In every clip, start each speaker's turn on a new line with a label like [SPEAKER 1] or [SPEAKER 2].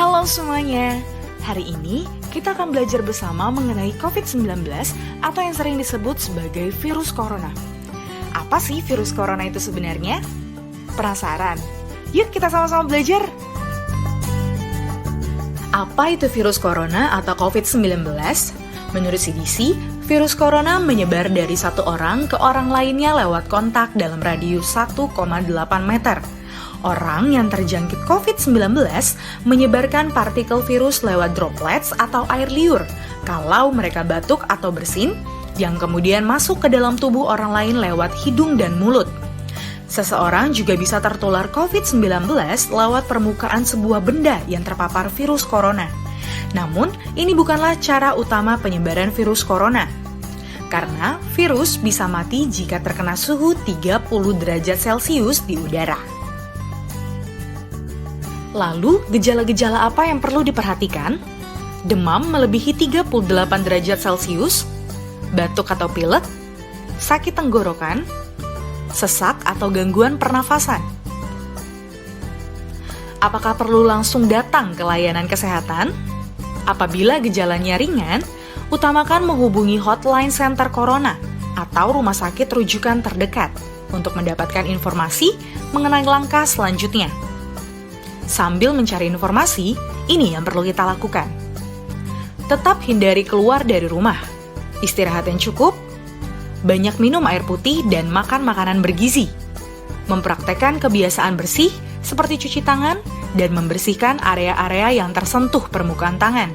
[SPEAKER 1] Halo semuanya, hari ini kita akan belajar bersama mengenai COVID-19 atau yang sering disebut sebagai virus corona. Apa sih virus corona itu sebenarnya? Penasaran? Yuk kita sama-sama belajar! Apa itu virus corona atau COVID-19? Menurut CDC, virus corona menyebar dari satu orang ke orang lainnya lewat kontak dalam radius 1,8 meter. Orang yang terjangkit COVID-19 menyebarkan partikel virus lewat droplets atau air liur kalau mereka batuk atau bersin, yang kemudian masuk ke dalam tubuh orang lain lewat hidung dan mulut. Seseorang juga bisa tertular COVID-19 lewat permukaan sebuah benda yang terpapar virus corona. Namun, ini bukanlah cara utama penyebaran virus corona. Karena virus bisa mati jika terkena suhu 30 derajat Celcius di udara. Lalu, gejala-gejala apa yang perlu diperhatikan? Demam melebihi 38 derajat Celcius, batuk atau pilek, sakit tenggorokan, sesak atau gangguan pernafasan. Apakah perlu langsung datang ke layanan kesehatan? Apabila gejalanya ringan, utamakan menghubungi hotline center corona atau rumah sakit rujukan terdekat untuk mendapatkan informasi mengenai langkah selanjutnya. Sambil mencari informasi, ini yang perlu kita lakukan. Tetap hindari keluar dari rumah, istirahat yang cukup, banyak minum air putih dan makan makanan bergizi, mempraktekkan kebiasaan bersih seperti cuci tangan dan membersihkan area-area yang tersentuh permukaan tangan.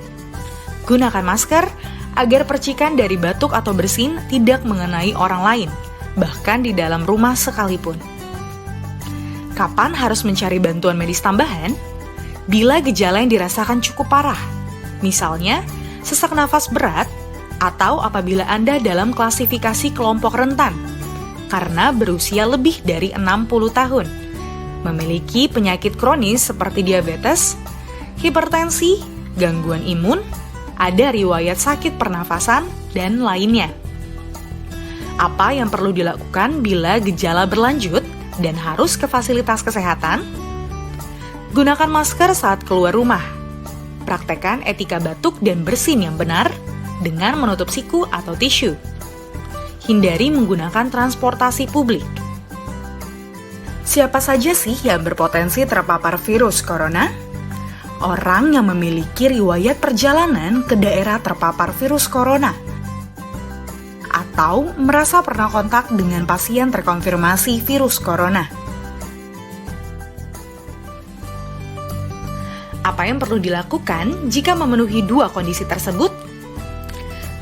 [SPEAKER 1] Gunakan masker agar percikan dari batuk atau bersin tidak mengenai orang lain, bahkan di dalam rumah sekalipun. Kapan harus mencari bantuan medis tambahan? Bila gejala yang dirasakan cukup parah, misalnya sesak nafas berat, atau apabila Anda dalam klasifikasi kelompok rentan, karena berusia lebih dari 60 tahun, memiliki penyakit kronis seperti diabetes, hipertensi, gangguan imun, ada riwayat sakit pernafasan, dan lainnya. Apa yang perlu dilakukan bila gejala berlanjut dan harus ke fasilitas kesehatan? Gunakan masker saat keluar rumah. Praktekkan etika batuk dan bersin yang benar dengan menutup siku atau tisu. Hindari menggunakan transportasi publik. Siapa saja sih yang berpotensi terpapar virus corona? Orang yang memiliki riwayat perjalanan ke daerah terpapar virus corona, atau merasa pernah kontak dengan pasien terkonfirmasi virus corona. Apa yang perlu dilakukan jika memenuhi dua kondisi tersebut?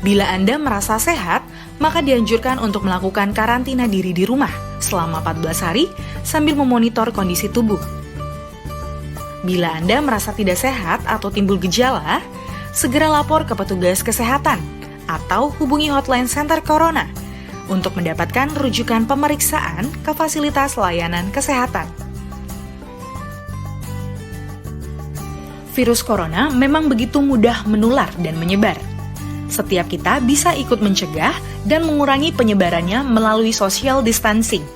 [SPEAKER 1] Bila Anda merasa sehat, maka dianjurkan untuk melakukan karantina diri di rumah selama 14 hari sambil memonitor kondisi tubuh. Bila Anda merasa tidak sehat atau timbul gejala, segera lapor ke petugas kesehatan atau hubungi hotline center corona untuk mendapatkan rujukan pemeriksaan ke fasilitas layanan kesehatan. Virus corona memang begitu mudah menular dan menyebar. Setiap kita bisa ikut mencegah dan mengurangi penyebarannya melalui social distancing.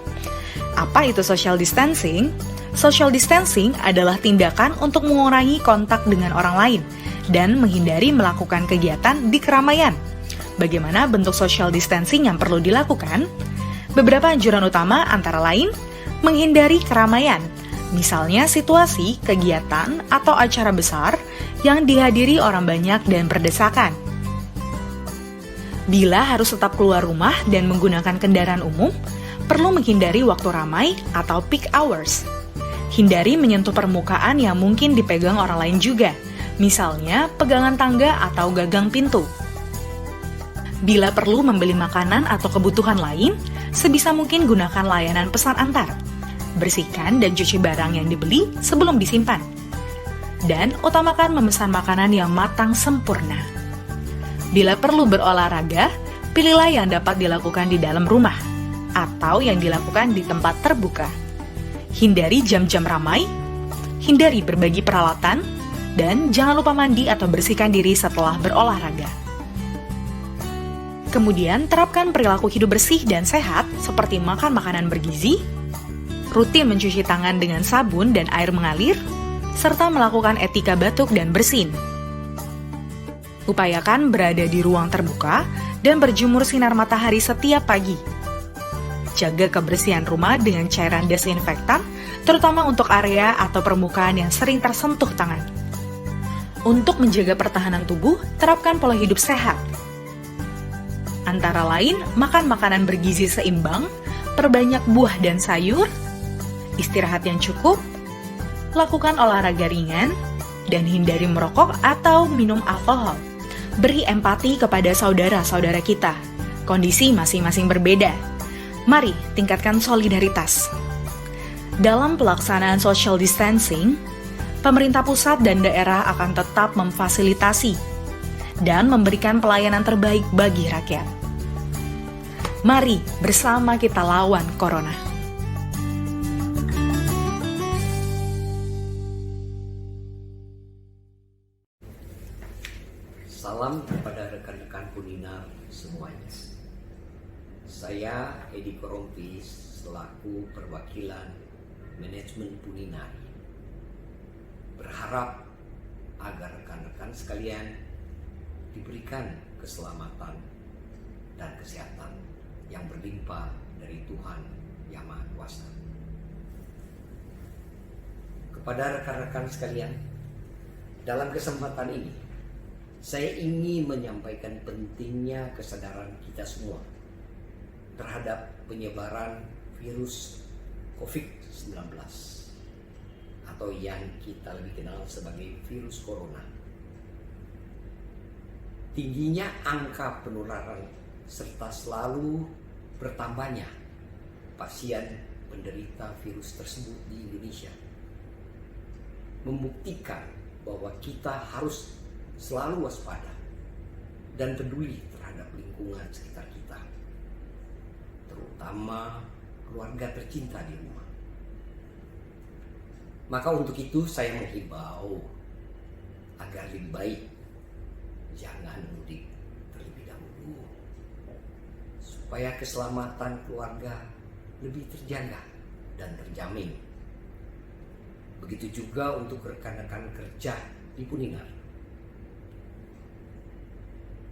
[SPEAKER 1] Apa itu social distancing? Social distancing adalah tindakan untuk mengurangi kontak dengan orang lain dan menghindari melakukan kegiatan di keramaian. Bagaimana bentuk social distancing yang perlu dilakukan? Beberapa anjuran utama antara lain, menghindari keramaian, misalnya situasi, kegiatan, atau acara besar yang dihadiri orang banyak dan berdesakan. Bila harus tetap keluar rumah dan menggunakan kendaraan umum, perlu menghindari waktu ramai atau peak hours. Hindari menyentuh permukaan yang mungkin dipegang orang lain juga, misalnya pegangan tangga atau gagang pintu. Bila perlu membeli makanan atau kebutuhan lain, sebisa mungkin gunakan layanan pesan antar. Bersihkan dan cuci barang yang dibeli sebelum disimpan. Dan utamakan memesan makanan yang matang sempurna. Bila perlu berolahraga, pilihlah yang dapat dilakukan di dalam rumah atau yang dilakukan di tempat terbuka. Hindari jam-jam ramai, hindari berbagi peralatan, dan jangan lupa mandi atau bersihkan diri setelah berolahraga. Kemudian, terapkan perilaku hidup bersih dan sehat seperti makan makanan bergizi, rutin mencuci tangan dengan sabun dan air mengalir, serta melakukan etika batuk dan bersin. Upayakan berada di ruang terbuka dan berjemur sinar matahari setiap pagi. Jaga kebersihan rumah dengan cairan desinfektan, terutama untuk area atau permukaan yang sering tersentuh tangan. Untuk menjaga pertahanan tubuh, terapkan pola hidup sehat. Antara lain, makan makanan bergizi seimbang, perbanyak buah dan sayur, istirahat yang cukup, lakukan olahraga ringan, dan hindari merokok atau minum alkohol. Beri empati kepada saudara-saudara kita. Kondisi masing-masing berbeda. Mari tingkatkan solidaritas. Dalam pelaksanaan social distancing, pemerintah pusat dan daerah akan tetap memfasilitasi dan memberikan pelayanan terbaik bagi rakyat. Mari bersama kita lawan Corona.
[SPEAKER 2] Salam kepada rekan-rekan Puninar semuanya. Saya Edi Korompis selaku perwakilan manajemen Puninar berharap agar rekan-rekan sekalian diberikan keselamatan dan kesehatan yang berlimpah dari Tuhan Yang Maha Kuasa. Kepada rekan-rekan sekalian, dalam kesempatan ini saya ingin menyampaikan pentingnya kesadaran kita semua terhadap penyebaran virus COVID-19 atau yang kita lebih kenal sebagai virus corona. Tingginya angka penularan serta selalu bertambahnya pasien penderita virus tersebut di Indonesia membuktikan bahwa kita harus selalu waspada dan peduli terhadap lingkungan sekitar kita, terutama keluarga tercinta di rumah. Maka untuk itu saya menghimbau agar lebih baik jangan mudik terlebih dahulu, supaya keselamatan keluarga lebih terjaga dan terjamin. Begitu juga untuk rekan-rekan kerja di Puninar.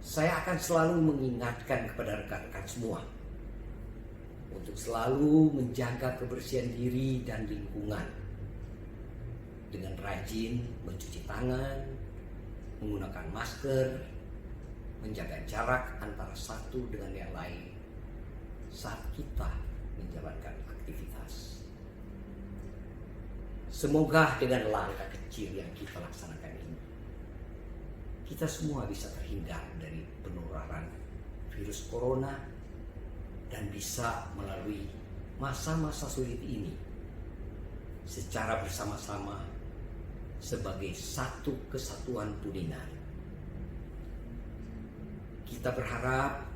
[SPEAKER 2] Saya akan selalu mengingatkan kepada rekan-rekan semua untuk selalu menjaga kebersihan diri dan lingkungan dengan rajin mencuci tangan, menggunakan masker, menjaga jarak antara satu dengan yang lain saat kita menjalankan aktivitas. Semoga dengan langkah kecil yang kita laksanakan ini, kita semua bisa terhindar dari penularan virus corona dan bisa melalui masa-masa sulit ini secara bersama-sama sebagai satu kesatuan Puninar. Kita berharap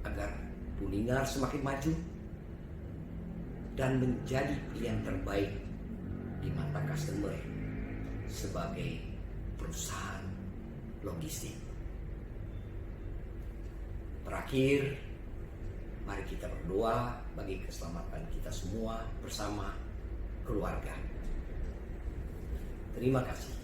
[SPEAKER 2] agar Puninar semakin maju dan menjadi pilihan terbaik di mata customer sebagai perusahaan logistik. Terakhir, mari kita berdoa bagi keselamatan kita semua bersama keluarga. Terima kasih.